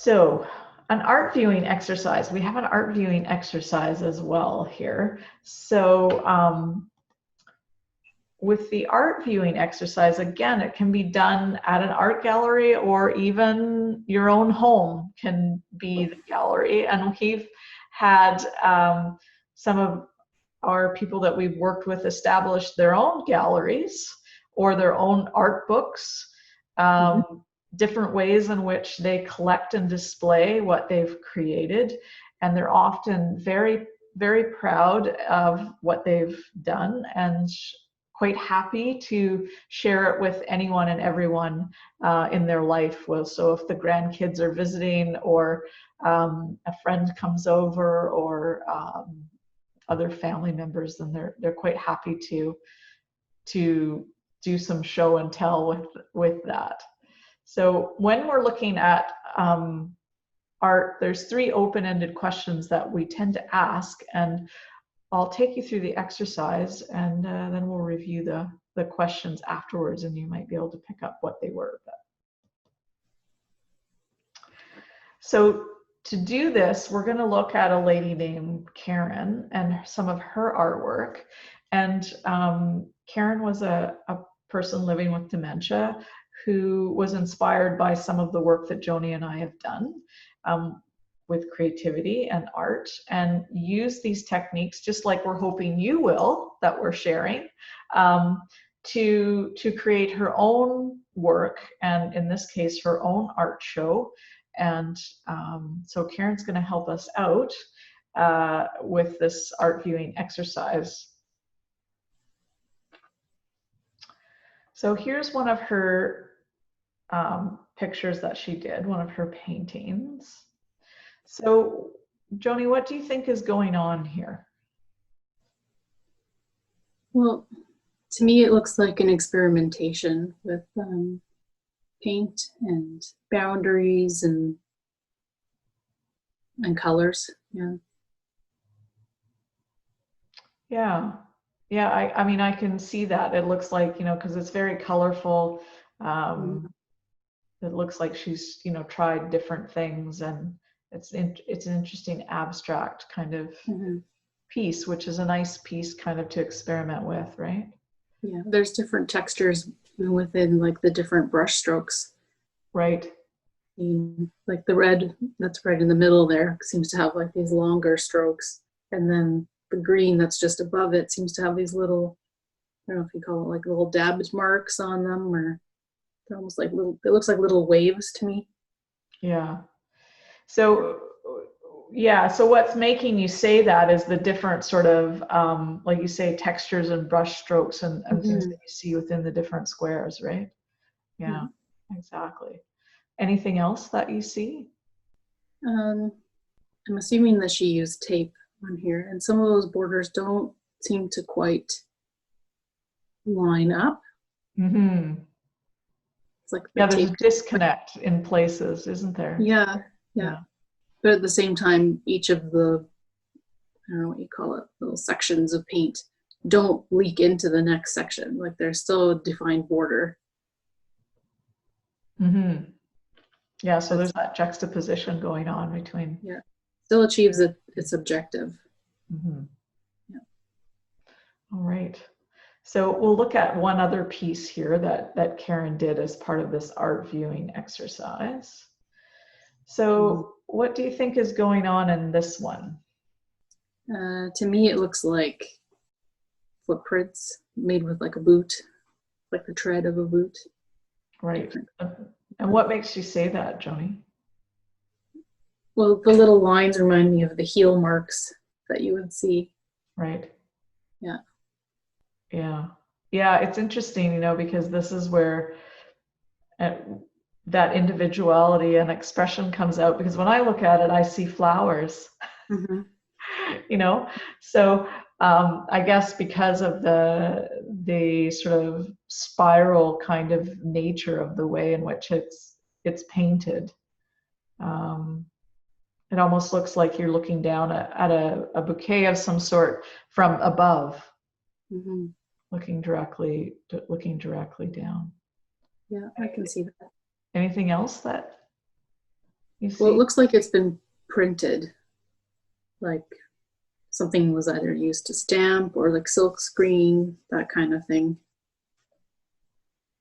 So, an art viewing exercise. We have an art viewing exercise as well here. So, with the art viewing exercise, again, it can be done at an art gallery or even your own home can be the gallery. And we've had some of our people that we've worked with establish their own galleries or their own art books. Different ways in which they collect and display what they've created. And they're often very, very proud of what they've done and quite happy to share it with anyone and everyone in their life. Well, so if the grandkids are visiting or a friend comes over or other family members, then they're quite happy to do some show and tell with that. So when we're looking at art, there's three open-ended questions that we tend to ask, and I'll take you through the exercise, and then we'll review the questions afterwards, and you might be able to pick up what they were. So to do this, we're going to look at a lady named Karen and some of her artwork. And Karen was a person living with dementia who was inspired by some of the work that Joni and I have done with creativity and art, and use these techniques, just like we're hoping you will, that we're sharing, to create her own work, and in this case, her own art show. And so Karen's going to help us out with this art viewing exercise. So here's one of her pictures that she did, one of her paintings. So Joni, what do you think is going on here? Well, to me, it looks like an experimentation with paint and boundaries and colors. Yeah, I mean, I can see that. It looks like, because it's very colorful. It looks like she's, tried different things, and it's an interesting abstract kind of piece, which is a nice piece kind of to experiment with, right? Yeah, there's different textures within like the different brush strokes. Right. Like the red that's right in the middle there seems to have like these longer strokes, and then the green that's just above it seems to have these little, I don't know if you call it like little dabbed marks on them, or they're almost like little, it looks like little waves to me. Yeah. So what's making you say that is the different sort of, like you say, textures and brush strokes and things that you see within the different squares, right? Yeah, exactly. Anything else that you see? I'm assuming that she used tape on here, and some of those borders don't seem to quite line up. It's like there's a disconnect in places, isn't there? Yeah. But at the same time, each of the, I don't know what you call it, little sections of paint don't leak into the next section. Like there's still a defined border. Yeah, so there's that juxtaposition going on between. Yeah, still achieves its objective. Yeah. All right. So we'll look at one other piece here that Karen did as part of this art viewing exercise. So what do you think is going on in this one? To me, it looks like footprints made with like a boot, like the tread of a boot. Right. And what makes you say that, Joni? Well, the little lines remind me of the heel marks that you would see. Right. Yeah. Yeah, it's interesting, because this is where that individuality and expression comes out, because when I look at it, I see flowers. So I guess because of the sort of spiral kind of nature of the way in which it's painted, it almost looks like you're looking down at a bouquet of some sort from above, looking directly down. Yeah, I can see that. Anything else that You Well, it see? looks like it's been printed. Like something was either used to stamp or like silk screen, that kind of thing,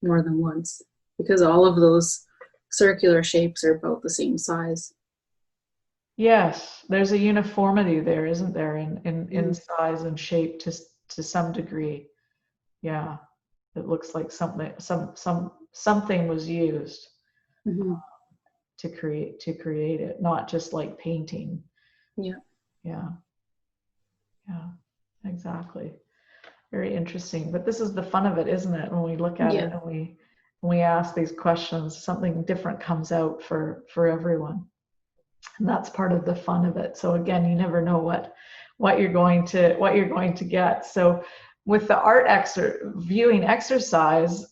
more than once. Because all of those circular shapes are about the same size. Yes, there's a uniformity there, isn't there, in Mm. size and shape to some degree. Yeah, it looks like something was used Mm-hmm. to create it, not just like painting. Yeah. Yeah, yeah, exactly. Very interesting. But this is the fun of it, isn't it? When we look at it Yeah. and we ask these questions, something different comes out for everyone. And that's part of the fun of it. So again, you never know what you're going to get. So with the viewing exercise,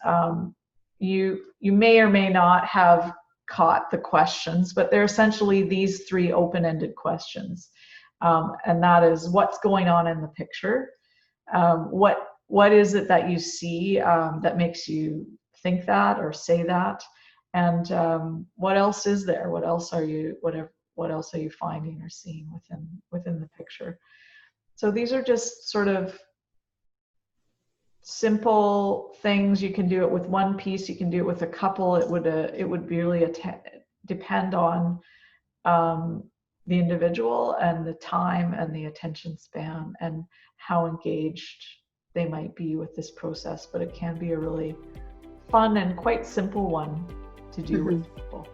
you may or may not have caught the questions, but they're essentially these three open-ended questions, and that is what's going on in the picture, what is it that you see that makes you think that or say that, and what else is there? What else are you finding or seeing within the picture? So these are just sort of simple things. You can do it with one piece. You can do it with a couple. It would really depend on um, the individual and the time and the attention span and how engaged they might be with this process. But it can be a really fun and quite simple one to do Mm-hmm. with people.